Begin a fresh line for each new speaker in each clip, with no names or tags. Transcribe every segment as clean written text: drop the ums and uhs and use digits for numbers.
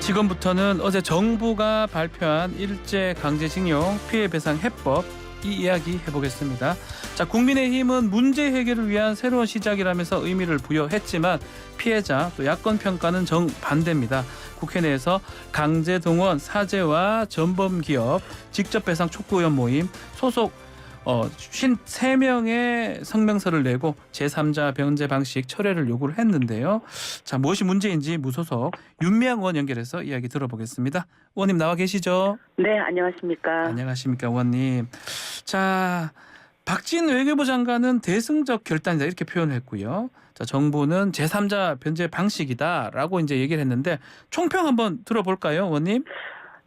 지금부터는 어제 정부가 발표한 일제강제징용 피해배상 해법 이 이야기 해보겠습니다. 자, 국민의힘은 문제 해결을 위한 새로운 시작이라면서 의미를 부여했지만 피해자 또 야권 평가는 정반대입니다. 국회 내에서 강제동원 사죄와 전범기업 직접 배상 촉구 의원 모임 소속 53명의 성명서를 내고 제3자 변제 방식 철회를 요구를 했는데요. 자, 무엇이 문제인지 무소속 윤미향 의원 연결해서 이야기 들어보겠습니다. 의원님 나와 계시죠?
네, 안녕하십니까.
안녕하십니까, 의원님. 자, 박진 외교부 장관은 대승적 결단이다 이렇게 표현했고요. 자, 정부는 제3자 변제 방식이다라고 이제 얘기를 했는데 총평 한번 들어볼까요, 의원님?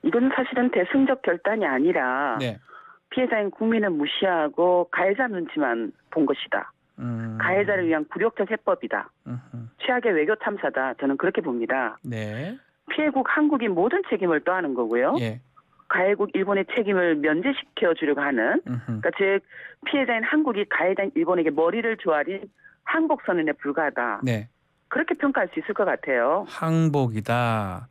이건 사실은 대승적 결단이 아니라
네.
피해자인 국민은 무시하고 가해자 눈치만 본 것이다. 가해자를 위한 굴욕적 해법이다. 최악의 외교 탐사다. 저는 그렇게 봅니다.
네.
피해국 한국이 모든 책임을 떠안은 거고요.
예.
가해국 일본의 책임을 면제시켜 주려고 하는 그러니까 즉 피해자인 한국이 가해자인 일본에게 머리를 조아린 항복선언에 불과하다.
네.
그렇게 평가할 수 있을 것 같아요.
항복이다.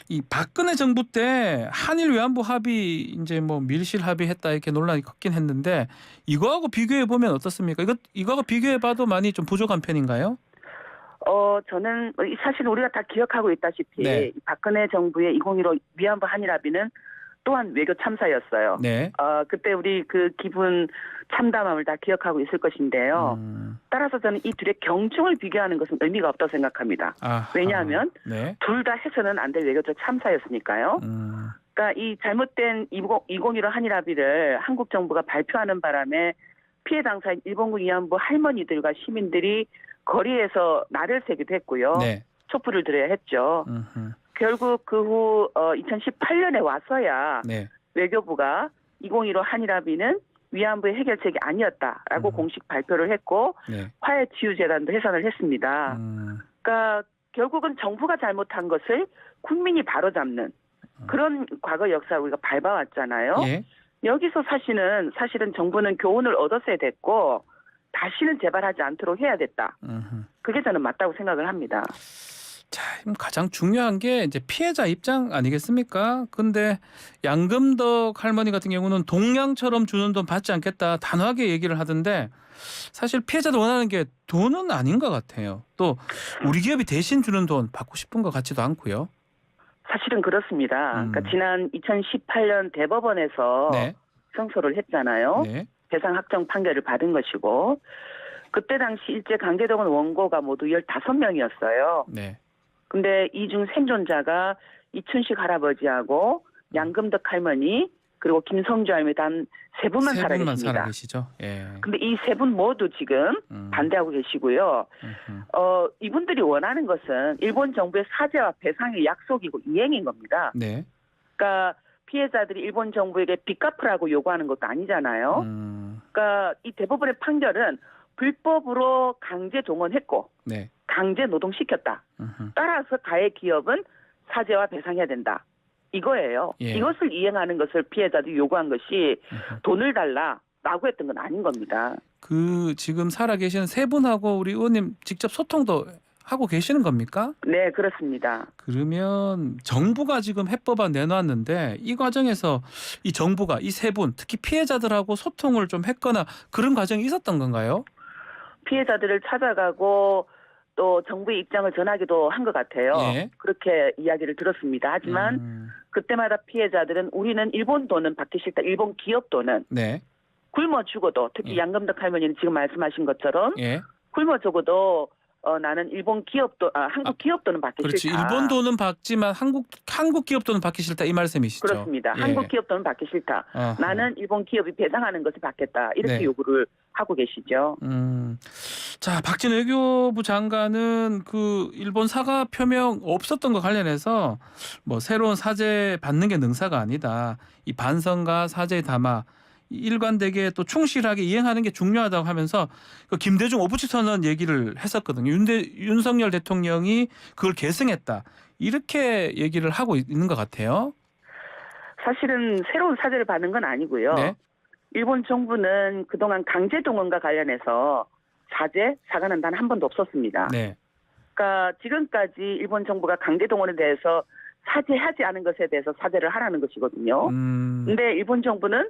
이 박근혜 정부 때 한일 외환부 합의 이제 뭐 밀실 합의했다 이렇게 논란이 컸긴 했는데 이거하고 비교해 보면 어떻습니까? 이거하고 비교해 봐도 많이 좀 부족한 편인가요?
저는 사실 우리가 다 기억하고 있다시피
네.
박근혜 정부의 2015 위안부 한일 합의는 또한 외교 참사였어요.
네.
그때 우리 그 기분 참담함을 다 기억하고 있을 것인데요. 따라서 저는 이 둘의 경중을 비교하는 것은 의미가 없다고 생각합니다.
아하.
왜냐하면
네.
둘 다 해서는 안 될 외교적 참사였으니까요. 그러니까 이 잘못된 2015 한일 합의를 한국 정부가 발표하는 바람에 피해 당사인 일본군 위안부 할머니들과 시민들이 거리에서 날을 새기도 했고요.
네.
촛불을 들어야 했죠. 결국 그 후 2018년에 와서야
네.
외교부가 2015 한일 합의는 위안부의 해결책이 아니었다라고 공식 발표를 했고
네.
화해치유재단도 해산을 했습니다. 그러니까 결국은 정부가 잘못한 것을 국민이 바로잡는 그런 과거 역사를 우리가 밟아왔잖아요.
예.
여기서 사실은 정부는 교훈을 얻었어야 됐고 다시는 재발하지 않도록 해야 됐다. 그게 저는 맞다고 생각을 합니다.
자, 가장 중요한 게 이제 피해자 입장 아니겠습니까? 근데 양금덕 할머니 같은 경우는 동양처럼 주는 돈 받지 않겠다 단호하게 얘기를 하던데 사실 피해자도 원하는 게 돈은 아닌 것 같아요. 또 우리 기업이 대신 주는 돈 받고 싶은 것 같지도 않고요.
사실은 그렇습니다. 그러니까 지난 2018년 대법원에서
네.
승소를 했잖아요.
네.
배상 확정 판결을 받은 것이고 그때 당시 일제 강제동원 원고가 모두 15명이었어요.
네.
근데 이 중 생존자가 이춘식 할아버지하고 양금덕 할머니 그리고 김성주 할머니 단 세 분만
세
살아
분만
계십니다.
살아 계시죠. 예.
근데 이 세 분 모두 지금 반대하고 계시고요. 이분들이 원하는 것은 일본 정부의 사죄와 배상의 약속이고 이행인 겁니다.
네.
그러니까 피해자들이 일본 정부에게 빚 갚으라고 요구하는 것도 아니잖아요. 그러니까 이 대법원의 판결은 불법으로 강제 동원했고
네.
강제 노동시켰다. 따라서 가해 기업은 사죄와 배상해야 된다. 이거예요.
예.
이것을 이행하는 것을 피해자들이 요구한 것이 돈을 달라라고 했던 건 아닌 겁니다.
그 지금 살아 계시는 세 분하고 우리 의원님 직접 소통도 하고 계시는 겁니까?
네, 그렇습니다.
그러면 정부가 지금 해법안 내놨는데 이 과정에서 이 정부가 이 세 분 특히 피해자들하고 소통을 좀 했거나 그런 과정이 있었던 건가요?
피해자들을 찾아가고 또 정부의 입장을 전하기도 한 것 같아요.
예.
그렇게 이야기를 들었습니다. 하지만 그때마다 피해자들은 우리는 일본 돈은 받기 싫다. 일본 기업 돈은
네.
굶어 죽어도 특히
예.
양금덕 할머니는 지금 말씀하신 것처럼
예.
굶어 죽어도 나는 일본 기업도 한국 기업 돈은 받기
그렇지.
싫다.
일본 돈은 받지만 한국 기업 돈은 받기 싫다 이 말씀이시죠?
그렇습니다.
예.
한국 기업 돈은 받기 싫다.
아하.
나는 일본 기업이 배상하는 것을 받겠다. 이렇게
네.
요구를 하고 계시죠.
자, 박진 외교부 장관은 그 일본 사과 표명 없었던 거 관련해서 뭐 새로운 사죄 받는 게 능사가 아니다. 이 반성과 사죄 담아 일관되게 또 충실하게 이행하는 게 중요하다고 하면서 그 김대중 오부치 선언 얘기를 했었거든요. 윤석열 대통령이 그걸 계승했다. 이렇게 얘기를 하고 있는 것 같아요.
사실은 새로운 사죄를 받는 건 아니고요.
네.
일본 정부는 그동안 강제동원과 관련해서 사과는 단 한 번도 없었습니다.
네.
그러니까 지금까지 일본 정부가 강제동원에 대해서 사죄하지 않은 것에 대해서 사죄를 하라는 것이거든요. 근데 일본 정부는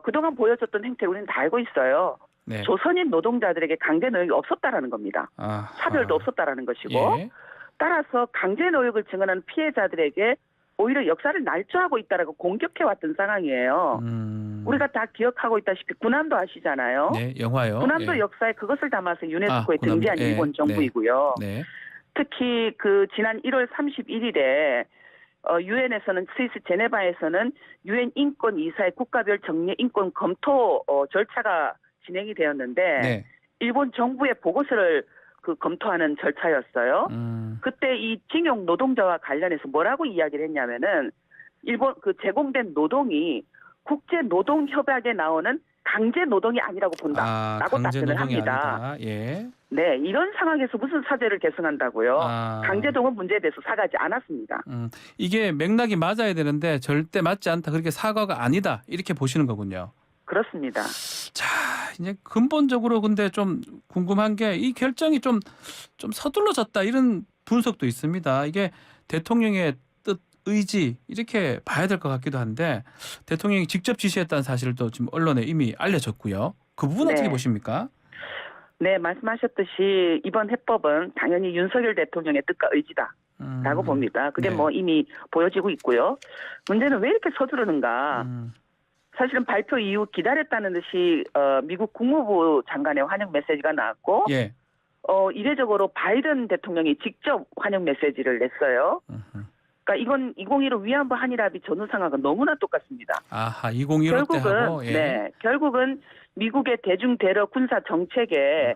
그동안 보여줬던 행태를 우리는 다 알고 있어요.
네.
조선인 노동자들에게 강제 노역이 없었다라는 겁니다.
아하.
차별도 없었다라는 것이고
예.
따라서 강제 노역을 증언하는 피해자들에게 오히려 역사를 날조하고 있다라고 공격해왔던 상황이에요. 우리가 다 기억하고 있다시피 군함도 아시잖아요.
네, 영화요.
군함도
예.
역사에 그것을 담아서 유네스코에
군함도,
등재한
예.
일본 정부이고요.
네.
특히 지난 1월 31일에 유엔에서는 스위스 제네바에서는 유엔 인권 이사의 국가별 정례 인권 검토 절차가 진행이 되었는데
네.
일본 정부의 보고서를 검토하는 절차였어요. 그때 이 징용 노동자와 관련해서 뭐라고 이야기를 했냐면은 일본 제공된 노동이 국제 노동 협약에 나오는 강제 노동이 아니라고 본다라고 답변을 합니다.
아니다. 예.
네, 이런 상황에서 무슨 사죄를 계승한다고요? 강제 노동 문제에 대해서 사과하지 않았습니다.
이게 맥락이 맞아야 되는데 절대 맞지 않다. 그렇게 사과가 아니다. 이렇게 보시는 거군요.
그렇습니다.
자, 이제 근본적으로 근데 좀 궁금한 게 이 결정이 좀 서둘러졌다 이런 분석도 있습니다. 이게 대통령의 뜻, 의지 이렇게 봐야 될 것 같기도 한데 대통령이 직접 지시했다는 사실도 지금 언론에 이미 알려졌고요. 그 부분 어떻게 보십니까?
네, 말씀하셨듯이 이번 해법은 당연히 윤석열 대통령의 뜻과 의지다라고 봅니다. 그게
네.
이미 보여지고 있고요. 문제는 왜 이렇게 서두르는가? 사실은 발표 이후 기다렸다는 듯이 미국 국무부 장관의 환영 메시지가 나왔고
예.
이례적으로 바이든 대통령이 직접 환영 메시지를 냈어요. 그러니까 이건 2015 위안부 한일합의 전후 상황과 너무나 똑같습니다.
아하, 2015 때 하고. 예.
네, 결국은 미국의 대중 대러 군사 정책에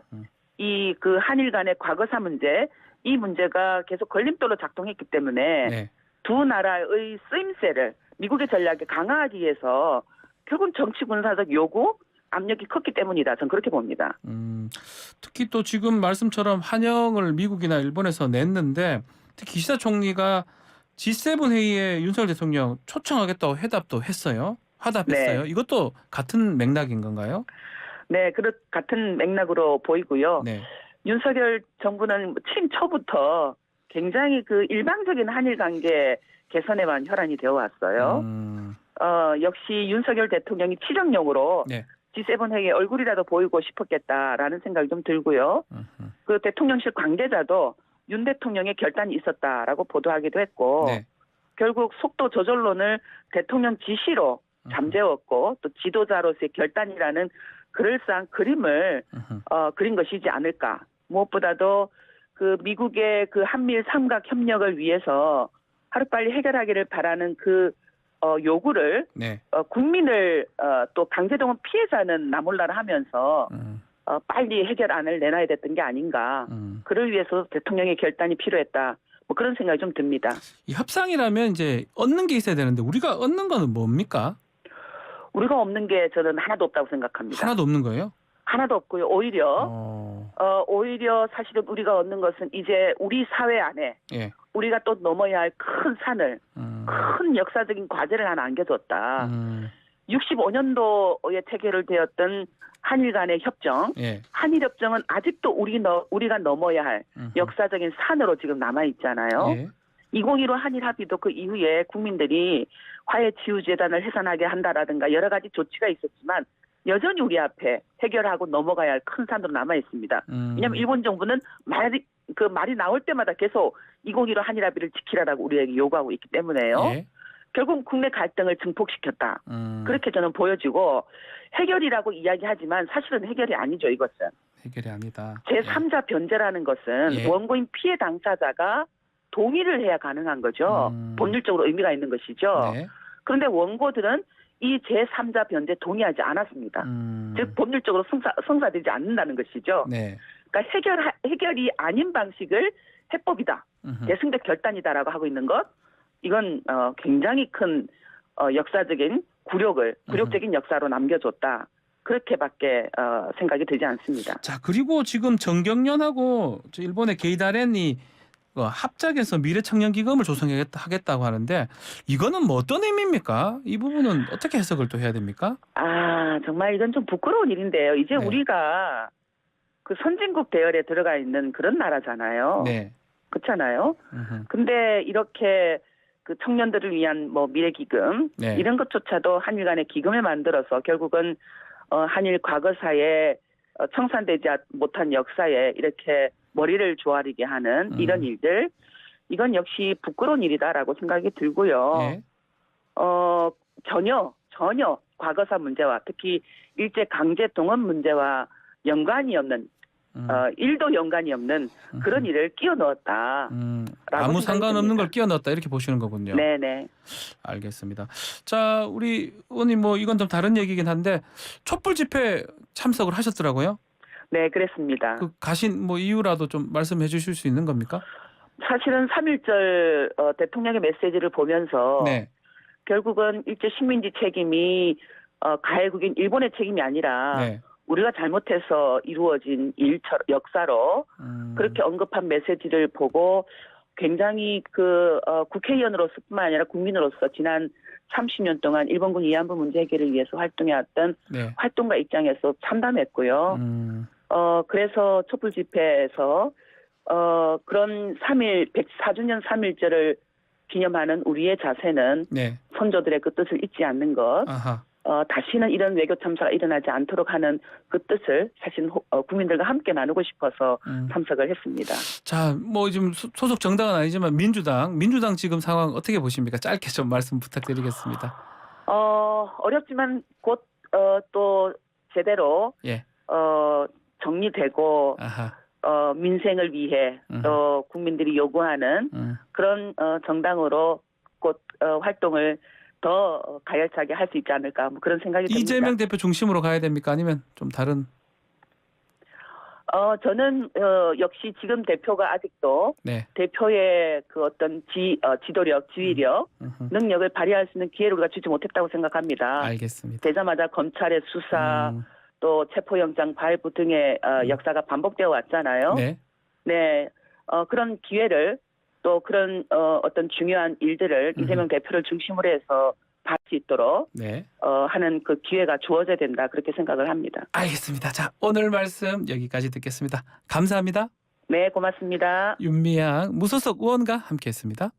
이 한일 간의 과거사 문제, 이 문제가 계속 걸림돌로 작동했기 때문에
네.
두 나라의 쓰임새를 미국의 전략에 강화하기 위해서 결국은 정치 군사적 요구, 압력이 컸기 때문이다. 저는 그렇게 봅니다.
특히 또 지금 말씀처럼 환영을 미국이나 일본에서 냈는데 특히 기시다 총리가 G7 회의에 윤석열 대통령 초청하겠다고 회답도 했어요. 화답했어요.
네.
이것도 같은 맥락인 건가요?
네, 같은 맥락으로 보이고요.
네.
윤석열 정부는 취임 초부터 굉장히 일방적인 한일 관계 개선에만 혈안이 되어 왔어요. 역시 윤석열 대통령이 치정용으로
네.
G7 회의에 얼굴이라도 보이고 싶었겠다라는 생각이 좀 들고요. 대통령실 관계자도 윤 대통령의 결단이 있었다라고 보도하기도 했고
네.
결국 속도 조절론을 대통령 지시로 잠재웠고 또 지도자로서의 결단이라는 그럴싸한 그림을 그린 것이지 않을까. 무엇보다도 미국의 한미일 삼각 협력을 위해서 하루빨리 해결하기를 바라는 요구를
네.
국민을 또 강제동원 피해자는 나몰라라 하면서 빨리 해결안을 내놔야 됐던 게 아닌가. 그를 위해서 대통령의 결단이 필요했다. 그런 생각이 좀 듭니다.
이 협상이라면 이제 얻는 게 있어야 되는데 우리가 얻는 거는 뭡니까?
우리가 없는 게 저는 하나도 없다고 생각합니다.
하나도 없는 거예요?
하나도 없고요. 오히려 사실은 우리가 얻는 것은 이제 우리 사회 안에
예.
우리가 또 넘어야 할 큰 산을 큰 역사적인 과제를 하나 안겨줬다. 65년도에 체결되었던 한일 간의 협정,
예.
한일 협정은 아직도 우리가 넘어야 할 역사적인 산으로 지금 남아 있잖아요.
예.
2015 한일 합의도 그 이후에 국민들이 화해치유재단을 해산하게 한다라든가 여러 가지 조치가 있었지만 여전히 우리 앞에 해결하고 넘어가야 할 큰 산으로 남아 있습니다. 왜냐하면 일본 정부는 말이 나올 때마다 계속 2015 한일 합의를 지키라라고 우리에게 요구하고 있기 때문에요.
예.
결국 국내 갈등을 증폭시켰다. 그렇게 저는 보여지고 해결이라고 이야기하지만 사실은 해결이 아니죠. 이것은.
해결이 아니다.
제3자 변제라는 것은
예.
원고인 피해 당사자가 동의를 해야 가능한 거죠. 법률적으로 의미가 있는 것이죠.
네.
그런데 원고들은 이 제3자 변제 동의하지 않았습니다. 즉 법률적으로 성사되지 않는다는 것이죠.
네.
그러니까 해결이 아닌 방식을 해법이다. 계승적 결단이다라고 하고 있는 것. 이건 굉장히 큰 역사적인 굴욕적인 역사로 남겨줬다. 그렇게밖에 생각이 들지 않습니다.
자, 그리고 지금 정경련하고 일본의 게이다렌이 합작해서 미래청년기금을 조성하겠다고 하는데 이거는 뭐 어떤 의미입니까? 이 부분은 어떻게 해석을 또 해야 됩니까?
정말 이건 좀 부끄러운 일인데요. 이제
네.
우리가 선진국 대열에 들어가 있는 그런 나라잖아요.
네.
그렇잖아요. 근데 이렇게 그 청년들을 위한 뭐 미래기금
네.
이런 것조차도 한일 간의 기금을 만들어서 결국은 한일 과거사에 청산되지 못한 역사에 이렇게 머리를 조아리게 하는 이런 일들, 이건 역시 부끄러운 일이다라고 생각이 들고요.
예.
전혀 과거사 문제와 특히 일제 강제 동원 문제와 연관이 없는 일도 연관이 없는 그런 일을 끼워 넣었다.
아무 상관없는 걸 끼워 넣었다 이렇게 보시는 거군요.
네네.
알겠습니다. 자, 우리 의원님 뭐 이건 좀 다른 얘기긴 한데 촛불 집회 참석을 하셨더라고요.
네, 그랬습니다.
그 가신 뭐 이유라도 좀 말씀해 주실 수 있는 겁니까?
사실은 3.1절 대통령의 메시지를 보면서
네.
결국은 일제 식민지 책임이 가해국인 일본의 책임이 아니라
네.
우리가 잘못해서 이루어진 역사로 그렇게 언급한 메시지를 보고 굉장히 국회의원으로서뿐만 아니라 국민으로서 지난 30년 동안 일본군 위안부 문제 해결을 위해서 활동해왔던
네.
활동가 입장에서 참담했고요. 그래서 촛불 집회에서 그런 104주년 3.1절을 기념하는 우리의 자세는
네.
선조들의 그 뜻을 잊지 않는 것,
아하.
다시는 이런 외교 참사가 일어나지 않도록 하는 그 뜻을 사실 국민들과 함께 나누고 싶어서 참석을 했습니다.
자, 뭐 지금 소속 정당은 아니지만 민주당 지금 상황 어떻게 보십니까? 짧게 좀 말씀 부탁드리겠습니다.
어렵지만 곧 또 제대로
예.
정리되고
아하.
민생을 위해 또 국민들이 요구하는 그런 정당으로 곧 활동을 더 가열차게 할 수 있지 않을까 뭐 그런 생각이 듭니다.
이재명 대표 중심으로 가야 됩니까? 아니면 좀 다른?
저는 역시 지금 대표가 아직도
네.
대표의 그 어떤 지도력, 지휘력, 능력을 발휘할 수 있는 기회를 우리가 주지 못했다고 생각합니다.
알겠습니다.
되자마자 검찰의 수사, 또 체포영장 발부 등의 역사가 반복되어 왔잖아요.
네.
네, 그런 기회를 또 그런 어떤 중요한 일들을 이재명 대표를 중심으로 해서 할 수 있도록
네.
하는 그 기회가 주어져야 된다 그렇게 생각을 합니다.
알겠습니다. 자, 오늘 말씀 여기까지 듣겠습니다. 감사합니다.
네, 고맙습니다.
윤미향 무소속 의원과 함께했습니다.